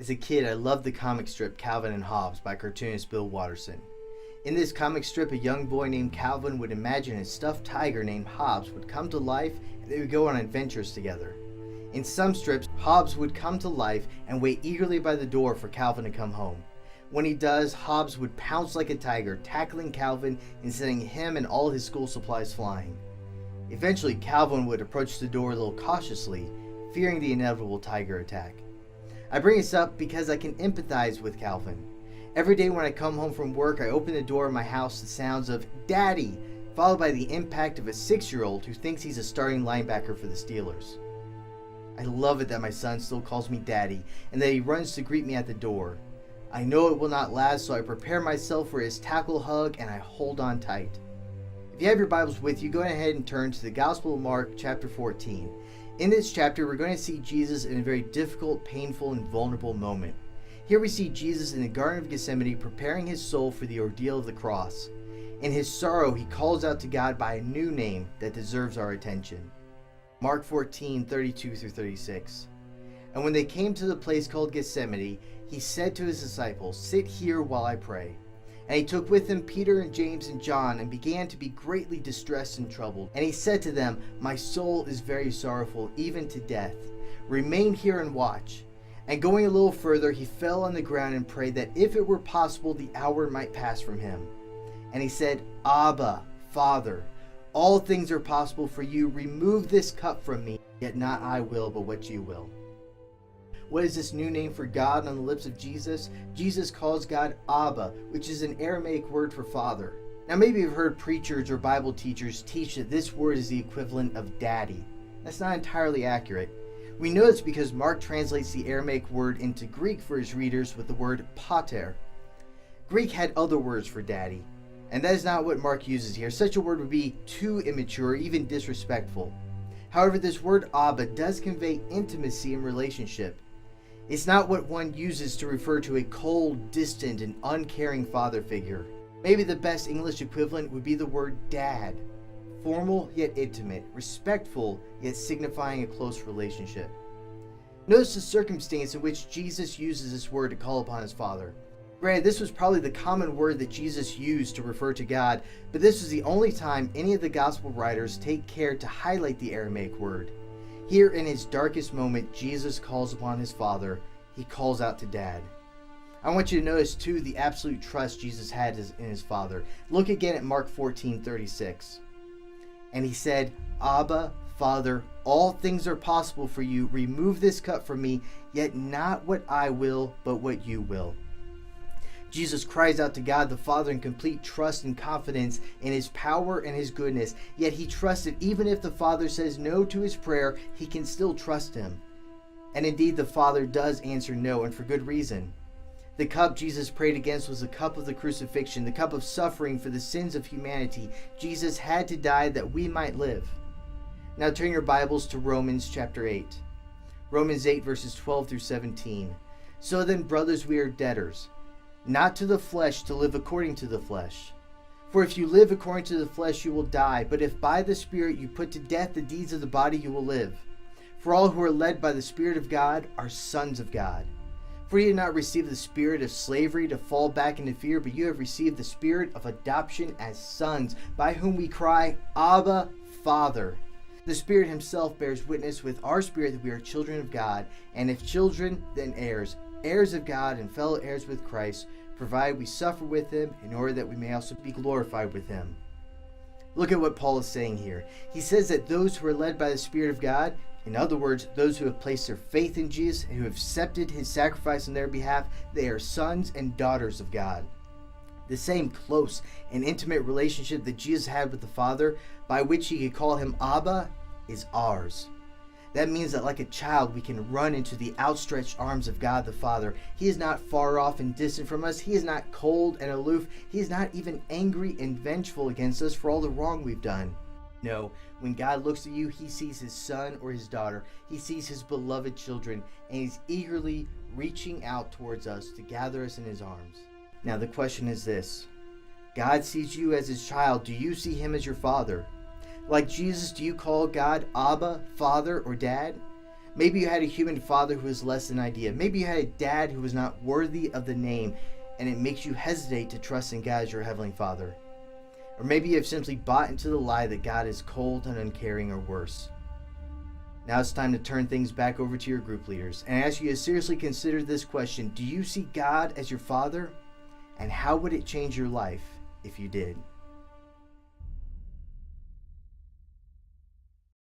As a kid, I loved the comic strip Calvin and Hobbes by cartoonist Bill Watterson. In this comic strip, a young boy named Calvin would imagine a stuffed tiger named Hobbes would come to life and they would go on adventures together. In some strips, Hobbes would come to life and wait eagerly by the door for Calvin to come home. When he does, Hobbes would pounce like a tiger, tackling Calvin and sending him and all his school supplies flying. Eventually, Calvin would approach the door a little cautiously, fearing the inevitable tiger attack. I bring this up because I can empathize with Calvin. Every day when I come home from work, I open the door of my house to sounds of "Daddy," followed by the impact of a 6-year-old who thinks he's a starting linebacker for the Steelers. I love it that my son still calls me Daddy and that he runs to greet me at the door. I know it will not last, so I prepare myself for his tackle hug and I hold on tight. If you have your Bibles with you, go ahead and turn to the Gospel of Mark, chapter 14. In this chapter, we're going to see Jesus in a very difficult, painful, and vulnerable moment. Here we see Jesus in the Garden of Gethsemane preparing his soul for the ordeal of the cross. In his sorrow, he calls out to God by a new name that deserves our attention. Mark 14:32-36. And when they came to the place called Gethsemane, he said to his disciples, "Sit here while I pray." And he took with him Peter and James and John and began to be greatly distressed and troubled. And he said to them, "My soul is very sorrowful, even to death. Remain here and watch." And going a little further, he fell on the ground and prayed that if it were possible, the hour might pass from him. And he said, "Abba, Father, all things are possible for you. Remove this cup from me, yet not I will, but what you will." What is this new name for God on the lips of Jesus? Jesus calls God Abba, which is an Aramaic word for father. Now maybe you've heard preachers or Bible teachers teach that this word is the equivalent of daddy. That's not entirely accurate. We know this because Mark translates the Aramaic word into Greek for his readers with the word pater. Greek had other words for daddy, and that is not what Mark uses here. Such a word would be too immature, even disrespectful. However, this word Abba does convey intimacy and relationship. It's not what one uses to refer to a cold, distant, and uncaring father figure. Maybe the best English equivalent would be the word dad. Formal yet intimate, respectful yet signifying a close relationship. Notice the circumstance in which Jesus uses this word to call upon his Father. Granted, this was probably the common word that Jesus used to refer to God, but this was the only time any of the gospel writers take care to highlight the Aramaic word. Here in his darkest moment, Jesus calls upon his Father. He calls out to Dad. I want you to notice too the absolute trust Jesus had in his Father. Look again at Mark 14:36. And he said, "Abba, Father, all things are possible for you. Remove this cup from me, yet not what I will, but what you will." Jesus cries out to God the Father in complete trust and confidence in his power and his goodness, yet he trusted even if the Father says no to his prayer, he can still trust him. And indeed the Father does answer no, and for good reason. The cup Jesus prayed against was the cup of the crucifixion, the cup of suffering for the sins of humanity. Jesus had to die that we might live. Now turn your Bibles to Romans chapter 8. Romans 8 verses 12-17. "So then, brothers, we are debtors, not to the flesh, to live according to the flesh. For if you live according to the flesh, you will die. But if by the Spirit you put to death the deeds of the body, you will live. For all who are led by the Spirit of God are sons of God. For you did not receive the spirit of slavery to fall back into fear, but you have received the spirit of adoption as sons, by whom we cry, Abba, Father. The Spirit himself bears witness with our spirit that we are children of God, and if children, then heirs, heirs of God and fellow heirs with Christ, provided we suffer with him, in order that we may also be glorified with him." Look at what Paul is saying here. He says that those who are led by the Spirit of God, in other words, those who have placed their faith in Jesus and who have accepted his sacrifice on their behalf, they are sons and daughters of God. The same close and intimate relationship that Jesus had with the Father, by which he could call him Abba, is ours. That means that like a child, we can run into the outstretched arms of God the Father. He is not far off and distant from us. He is not cold and aloof. He is not even angry and vengeful against us for all the wrong we've done. No, when God looks at you, he sees his son or his daughter. He sees his beloved children, and he's eagerly reaching out towards us to gather us in his arms. Now the question is this: God sees you as his child. Do you see him as your father? Like Jesus, do you call God Abba, Father, or Dad? Maybe you had a human father who was less than ideal. Maybe you had a dad who was not worthy of the name, and it makes you hesitate to trust in God as your Heavenly Father. Or maybe you have simply bought into the lie that God is cold and uncaring or worse. Now it's time to turn things back over to your group leaders and ask you to seriously consider this question. Do you see God as your Father? And how would it change your life if you did?